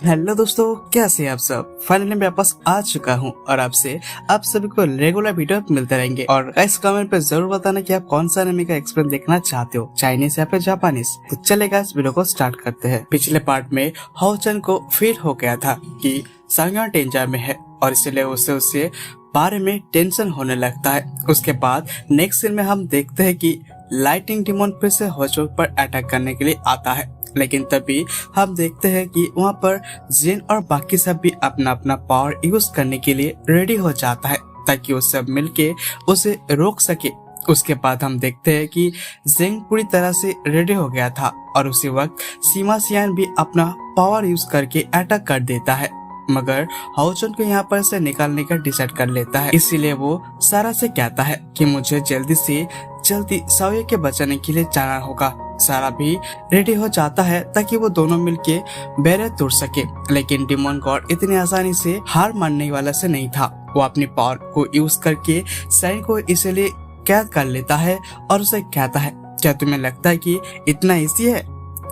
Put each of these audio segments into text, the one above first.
Hello दोस्तों, कैसे हैं आप सब। फाइनली मैं वापस आ चुका हूं और आपसे आप सभी को रेगुलर वीडियो मिलते रहेंगे। और इस कमेंट पे जरूर बताना कि आप कौन सा एनिमे का एक्सपीरियंस देखना चाहते हो, चाइनीज या फिर जापानीज। तो चलेगा, इस वीडियो को स्टार्ट करते हैं। पिछले पार्ट में हाओचन को फील हो गया था कि सांग्योन डेंजर में है और इसलिए उसे बारे में टेंशन होने लगता है। उसके बाद नेक्स्ट सीन में हम देखते हैं कि लाइटिंग डिमोन फिर से होचो पर अटैक करने के लिए आता है, लेकिन तभी हम देखते हैं कि वहाँ पर जिन और बाकी सब भी अपना अपना पावर यूज करने के लिए रेडी हो जाता है ताकि वो सब मिलके उसे रोक सके। उसके बाद हम देखते हैं कि जिंग पूरी तरह से रेडी हो गया था और उसी वक्त सीमा सियान भी अपना पावर यूज करके अटैक कर देता है, मगर हाओचन को यहाँ पर से निकालने का डिसाइड कर लेता है। इसीलिए वो सारा से कहता है कि मुझे जल्दी से जल्दी साओये के बचाने के लिए जाना होगा। सारा भी रेडी हो जाता है ताकि वो दोनों मिलके बैरियर तोड़ सके, लेकिन डिमोन गॉड इतनी आसानी से हार मानने वाला से नहीं था। वो अपनी पावर को यूज करके साइन को इसलिए कैद कर लेता है और उसे कहता है, क्या तुम्हें लगता है कि इतना इजी है।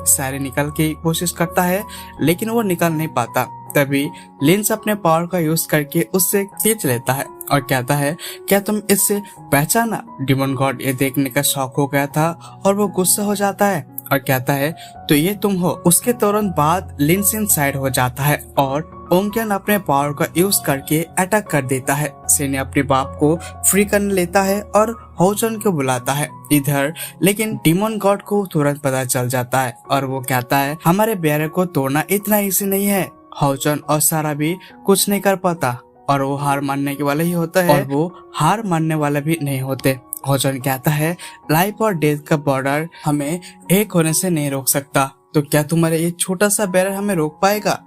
सारे निकल के कोशिश करता है लेकिन वो निकल नहीं पाता। तभी लिंस अपने पावर का यूज करके उससे खींच लेता है और कहता है, क्या तुम इससे पहचाना। डिमोन गॉड ये देखने का शौक हो गया था और वो गुस्सा हो जाता है और कहता है, तो ये तुम हो। उसके तुरंत बाद लिंस इनसाइड हो जाता है और ओंगकेन अपने पावर का यूज करके अटैक कर देता है। सेने अपने बाप को फ्री करने लेता है और हाओचन को बुलाता है इधर, लेकिन डिमोन गॉड को तुरंत पता चल जाता है और वो कहता है, हमारे बैरियर को तोड़ना इतना इजी नहीं है। हाओचन और सारा भी कुछ नहीं कर पाता और वो हार मानने के वाला ही होता है और वो हार मानने वाला भी नहीं होते। हाओचन कहता है, लाइफ और डेथ का बॉर्डर हमें एक होने से नहीं रोक सकता, तो क्या तुम्हारे ये छोटा सा बैरियर हमें रोक पाएगा।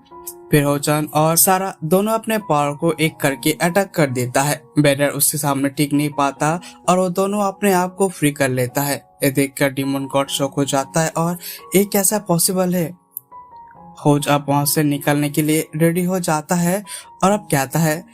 फिर हाओचन और सारा दोनों अपने पावर को एक करके अटैक कर देता है। बैरियर उसके सामने टिक नहीं पाता और वो दोनों अपने आप को फ्री कर लेता है। ये देखकर डिमोन गॉड शॉक हो जाता है और ये कैसा पॉसिबल है। होज अब वहां से निकलने के लिए रेडी हो जाता है और अब कहता है,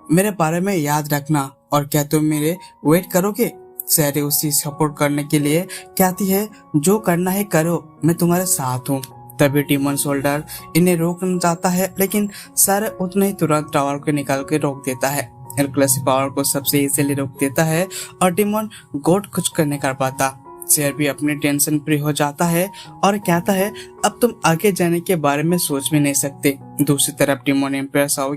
मेरे बारे में याद रखना और क्या तुम मेरे वेट करोगे। सैरी उसी सपोर्ट करने के लिए कहती है, जो करना है करो, मैं तुम्हारे साथ हूँ। तभी डिमोन सोल्डर इन्हें रोकना चाहता है लेकिन सर उतने ही तुरंत टावर को निकाल के रोक देता है। हेरकुलेस पावर को सबसे इजीली रोक देता है और डिमोन गॉड कुछ करने कर पाता। शेर भी अपनी टेंशन फ्री हो जाता है और कहता है, अब तुम आगे जाने के बारे में सोच भी नहीं सकते। दूसरी तरफ डिमोन एम्पायर साओ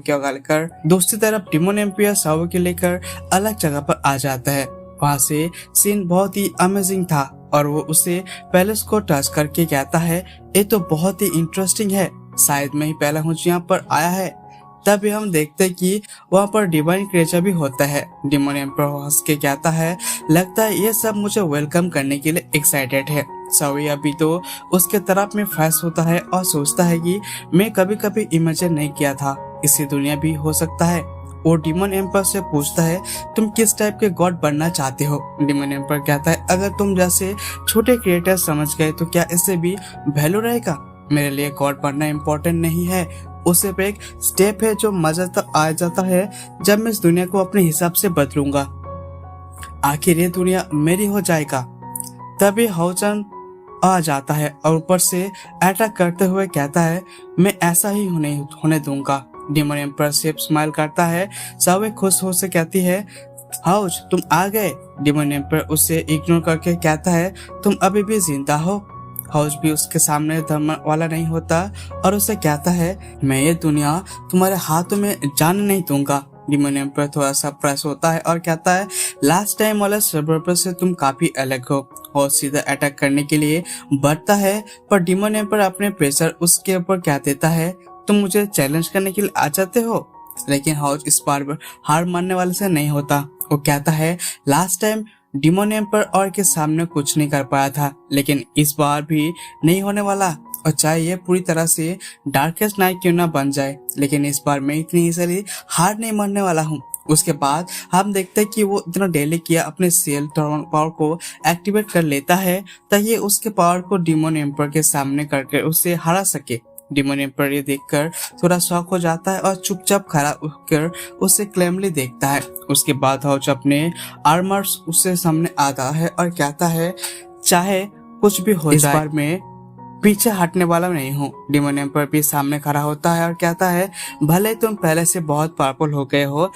के लेकर अलग जगह पर आ जाता है। वहाँ से सीन बहुत ही अमेजिंग था और वो उसे पैलेस को टच करके कहता है, ये तो बहुत ही इंटरेस्टिंग है, शायद मैं ही पहला हूँ यहाँ पर आया है। तभी हम देखते हैं कि वहाँ पर डिवाइन क्रिएचर भी होता है। डिमोन एम्पायर हंस के कहता है, लगता है ये सब मुझे वेलकम करने के लिए एक्साइटेड है। साओये अभी तो उसके तरफ में फैस होता है और सोचता है कि मैं कभी कभी इमेजिन नहीं किया था इसी दुनिया भी हो सकता है। वो डिमोन एम्पायर से पूछता है, तुम किस टाइप के गॉड बनना चाहते हो। डिमोन एम्पायर कहता है, अगर तुम जैसे छोटे क्रिएटर समझ गए तो क्या इससे भी वैल्यू रहेगा। मेरे लिए गॉड बनना इम्पोर्टेंट नहीं है, उसे पे एक स्टेप है जो मजा तक आ जाता है जब मैं इस दुनिया को अपने हिसाब से बदलूंगा, आखिर ये दुनिया मेरी हो जाएगा। तभी हाओचन आ जाता है और ऊपर से अटैक करते हुए कहता है, मैं ऐसा ही होने दूंगा। डिमोन एम्पायर सिर्फ स्माइल करता है। साओये खुश हो से कहती है, हाउच तुम आ गए। डिमोन एम्पायर उसे इग्नोर करके कहता है, तुम अभी भी जिंदा हो। हाउस भी उसके सामने धर्म वाला नहीं होता और उसे कहता है, मैं ये दुनिया तुम्हारे हाथों में जाने नहीं दूंगा। डिमोन एम्पायर थोड़ा सा प्रेस होता है और कहता है, लास्ट टाइम वाला सर्वर से तुम काफी अलग हो। और सीधा अटैक करने के लिए बढ़ता है पर डिमोन एम्पायर अपने प्रेशर उसके ऊपर कह देता है, तुम मुझे चैलेंज करने के लिए आ जाते हो। लेकिन हाउस इस बार हार मानने वाले से नहीं होता। वो कहता है, लास्ट टाइम डिमोन एम्पायर और के सामने कुछ नहीं कर पाया था, लेकिन इस बार भी नहीं होने वाला। और चाहे ये पूरी तरह से डार्केस्ट नाइट क्यों ना बन जाए, लेकिन इस बार मैं इतनी इजीली हार नहीं मानने वाला हूँ। उसके बाद हम देखते हैं कि वो इतना डेली किया अपने सेल पावर को एक्टिवेट कर लेता है ताकि उसके पावर को डिमोन एम्पायर के सामने करके उसे हरा सके। डिमोन एम्पायर ये देखकर थोड़ा शॉक हो जाता है और चुपचाप खड़ा होकर उसे क्लेमली देखता है। उसके बाद हाउच अपने आर्मर्स उससे सामने आता है और कहता है, चाहे कुछ भी हो जाए, इस बार मैं पीछे हटने वाला नहीं हूँ। डिमोन एम्पर भी सामने खड़ा होता है और कहता है भले तुम पहले से बहुत पावरफुल हो गए हो,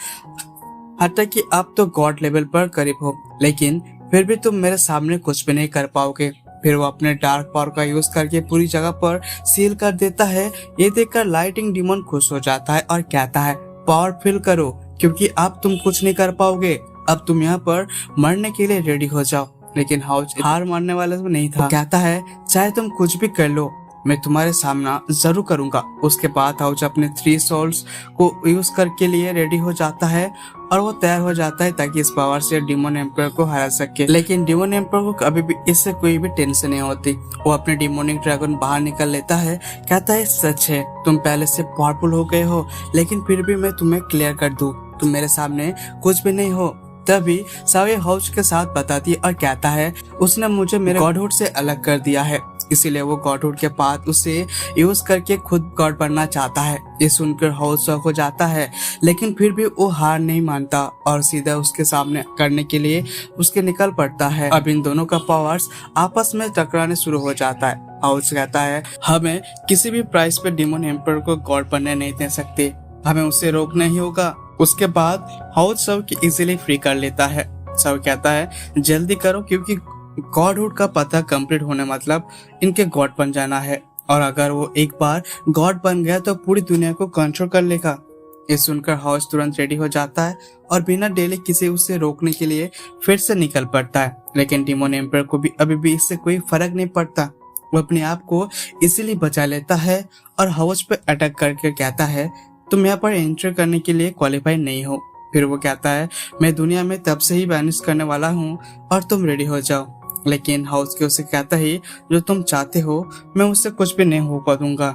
हत्या कि अब तो गॉड लेवल पर करीब हो, लेकिन फिर भी तुम मेरे सामने कुछ भी नहीं कर पाओगे। फिर वो अपने डार्क पावर का यूज करके पूरी जगह पर सील कर देता है। ये देखकर लाइटिंग डिमोन खुश हो जाता है और कहता है पावर फील करो, क्योंकि अब तुम कुछ नहीं कर पाओगे। अब तुम यहाँ पर मरने के लिए रेडी हो जाओ। लेकिन हाउस हार मानने वाला तो नहीं था। वो कहता है चाहे तुम कुछ भी कर लो, मैं तुम्हारे सामना जरूर करूंगा। उसके बाद हाउस अपने 3 सोल्स को यूज करके लिए रेडी हो जाता है और वो तैयार हो जाता है ताकि इस पावर से डिमोन एम्पर को हरा सके। लेकिन डिमोन एम्पर को कभी भी इससे कोई भी टेंशन नहीं होती। वो अपने डिमोनिक ड्रैगन बाहर निकल लेता है, कहता है सच है तुम पहले से पावरफुल हो गए हो, लेकिन फिर भी मैं तुम्हें क्लियर कर दूं, तुम मेरे सामने कुछ भी नहीं हो। तभी सावे हाउस के साथ बताती है और कहता है उसने मुझे मेरे गॉडहुड से अलग कर दिया है, इसीलिए वो गॉडहुड के पास उसे यूज करके खुद गॉड बनना चाहता है। ये सुनकर हाउस शॉक हो जाता है, लेकिन फिर भी वो हार नहीं मानता और सीधा उसके सामने करने के लिए उसके निकल पड़ता है। अब इन दोनों का पावर्स आपस में टकराने शुरू हो जाता है। हाउस कहता है हमें किसी भी प्राइस पे डिमोन एम्पर को गॉड बनने नहीं दे सकते, हमें उसे रोकना ही होगा। उसके बाद हाउस सब की इजीली फ्री कर लेता है। सब कहता है जल्दी करो, क्योंकि गॉडहुड का पता कंप्लीट होने मतलब इनके गॉड बन जाना है, और अगर वो एक बार गॉड बन गया तो पूरी दुनिया को कंट्रोल कर लेगा। ये सुनकर हाउस तुरंत रेडी हो जाता है और बिना डेले किसी उसे रोकने के लिए फिर से निकल पड़ता है। लेकिन डिमोन एम्पर को भी अभी भी इससे कोई फर्क नहीं पड़ता। वो अपने आप को इसीलिए बचा लेता है और हाउस पे अटैक करके कहता है तुम यहाँ पर एंटर करने के लिए क्वालिफाई नहीं हो। फिर वो कहता है मैं दुनिया में तब से ही बैनिश करने वाला हूँ और तुम रेडी हो जाओ। लेकिन हाउस के उसे कहता है जो तुम चाहते हो मैं उससे कुछ भी नहीं हो पाऊंगा।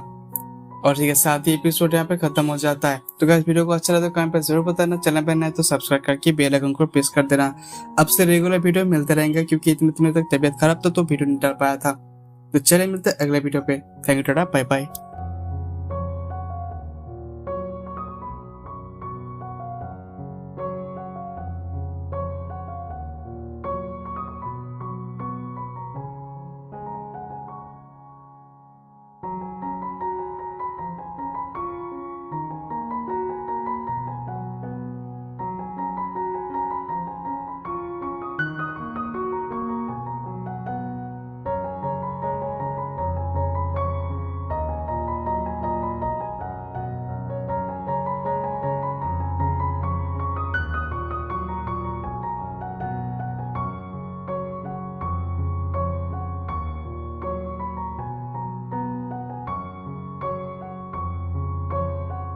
और ठीक है, साथ ही एपिसोड यहाँ पे खत्म हो जाता है। तो गाइस वीडियो को अच्छा लगा तो कमेंट पे जरूर बताना, चैनल पे नए हैं तो सब्सक्राइब करके बेल आइकन को प्रेस कर देना। अब से रेगुलर वीडियो मिलते रहेंगे, क्योंकि इतने दिनों तक तबीयत खराब था तो वीडियो नहीं डाल पाया था। तो चलिए मिलते हैं अगले वीडियो पे। Thank you, tata, bye bye.